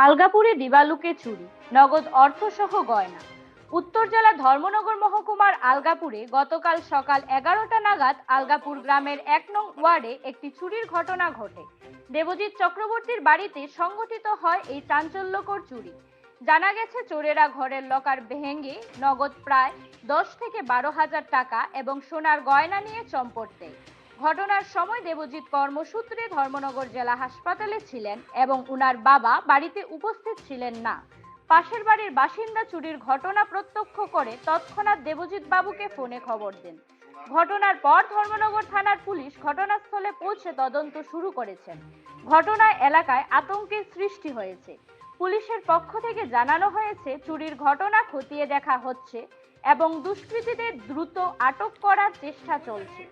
আলগাপুরে দিবালুকে চুরি, নগদ অর্থসহ গয়না। উত্তর জেলা ধর্মনগর মহকুমার আলগাপুরে গতকাল সকাল 11টা নাগাদ আলগাপুর গ্রামের 1 নং ওয়ার্ডে একটি চুরির ঘটনা ঘটে। দেবজিৎ চক্রবর্তীর বাড়িতে সংঘটিত হয় এই চাঞ্চল্যকর চুরি। জানা গেছে, চোরেরা ঘরের লকার ভেঙে নগদ প্রায় 10 থেকে 12,000 টাকা এবং সোনার গয়না নিয়ে চম্পট দেয়। ঘটনার সময় দেবজিৎ কর্মসূত্রে ধর্মনগর জেলা হাসপাতালে ছিলেন এবং উনার বাবা বাড়িতে উপস্থিত ছিলেন না। পাশের বাড়ির বাসিন্দা চুরির ঘটনা প্রত্যক্ষ করে তৎক্ষণাৎ দেবজিৎ বাবুকে ফোনে খবর দেন। ঘটনার পর ধর্মনগর থানার পুলিশ ঘটনাস্থলে পৌঁছে তদন্ত শুরু করেছেন। ঘটনায় এলাকায় আতঙ্কের সৃষ্টি হয়েছে। পুলিশের পক্ষ থেকে জানানো হয়েছে, চুরির ঘটনা খতিয়ে দেখা হচ্ছে এবং দুষ্কৃতীদের দ্রুত আটক করার চেষ্টা চলছে।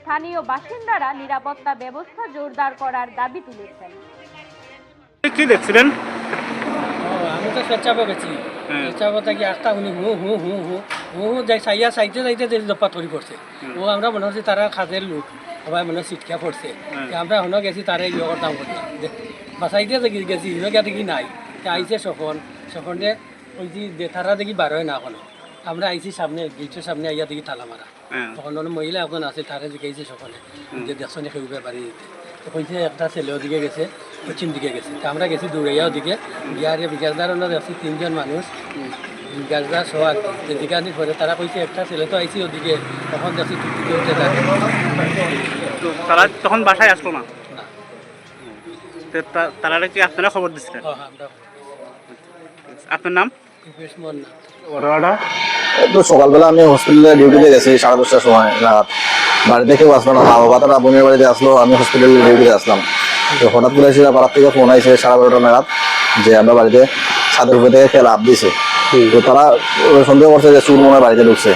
স্থানীয় বাসিন্দারা নিরাপত্তা ব্যবস্থা জোরদার করার দাবি তুলেছেন। কি দেখছিলেন? আমি তো স্বেচ্ছাপে গেছি, স্বেচ্ছাপে থাকি একটা শুনি হু হু হু হু হু হু যাই চাইতে যে দপ্পা তৈরি করছে। ও আমরা মনে হচ্ছে তারা খাদের লোক, সবাই মনে চিটকা পড়ছে। আমরা এখনো গেছি তারা ইয়ে করতাম করতাম বাসাইতে গেছি ইয়ে দেখি নাই। আইসে সখন ওই যে তারা দেখি বার হয় না এখনো। আমরা আইসি সামনে গেটের সামনে আইয়া দেখি তালা মারা। তখন মহিলা এখন আছে, তারা জিজ্ঞাসা সকালে যে দেখছনে খেলবে বাড়ি দিতে। তো কইছে একটা ছেলে ওদিকে গেছে, পশ্চিম দিকে গেছে। তো আমরা গেছি দৌড়াইয়া ওদিকে গিয়ারে বিকাশদার দেখছি 3জন মানুষ, বিকাশদার সোহাগ জিজ্ঞাসা করে তারা কইছে একটা ছেলে তো আইসি ওদিকে, তখন দেখছি টুকটুকে উঠে থাকে। তারা তখন বাসায় আসলো না? তারা কি আপনারা খবর দিচ্ছিলেন? আপনার নাম? না তো সকালবেলা আমি হসপিটালে ডিউটিতে গেছি 10:30টার সময় নাগাদ। বাড়িতে কেউ আসলো না, মা বাবা তারা বোনের বাড়িতে আসলো, আমি হসপিটালে ডিউটিতে আসলাম। তো হঠাৎ করে এসে পাড়ার থেকে ফোন আইসে 12:30টা নাগাদ যে আমরা বাড়িতে ছাদের উপরে থেকে খেলা আপ দিছে। তো তারা সন্দেহ করছে যে চুর মনে হয় বাড়িতে ঢুকছে।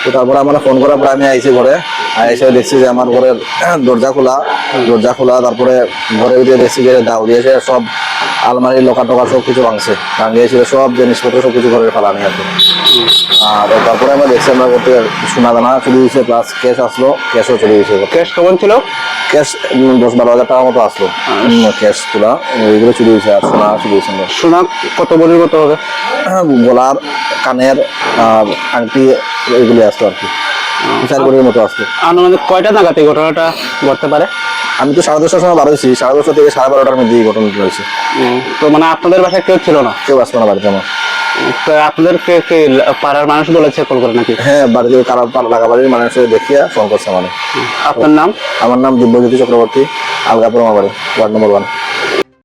তো তারপরে আমার ফোন করার পরে আমি আইসি ঘরে, এসে দেখছি যে আমার ঘরের দরজা খোলা। তারপরে ঘরের ভিতরে দেখছি যে দাও দিয়েছে, সব আলমারি লকার টকার সব কিছু ভাঙিয়েছিল, সব জিনিসপত্র সব কিছু ঘরের ফালানি আছে। আর তারপরে আমরা দেখছি আমরা করতে সোনা দানা চুরি হয়েছে, প্লাস ক্যাশ আসলো, ক্যাশও চুরি হয়েছে। ক্যাশ কেমন ছিল? ক্যাশ 10-12 হাজার টাকার মতো আসলো, ক্যাশ তোলা এইগুলো চুরি হয়েছে। আর সোনা চুরি হয়েছে। সোনা কত বলির মতো হবে? গলার, কানের, আংটি এইগুলি আসতো আর কি, 4 বলির মতো আসতো। আনুমানিক কয়টা নাগাদ এই ঘটনাটা ঘটতে পারে? আমি তো 10:30টার সময় বার হয়েছি, 10:30 থেকে 12:30টার মধ্যে এই ঘটনাটা হয়েছে। তো মানে আপনাদের বাসায় কেউ ছিল না? কেউ আসলো না বাড়িতে আমার। তো আপনাদেরকে পাড়ার মানুষ বলেছে কল করে নাকি? হ্যাঁ, বাড়িতে লাগা বাড়ির মানুষ দেখিয়া ফোন করছে মানে। আপনার নাম? আমার নাম দিব্যজ্যোতি চক্রবর্তী, আলগাপুর আমার বাড়ি, ওয়ার্ড নম্বর 1।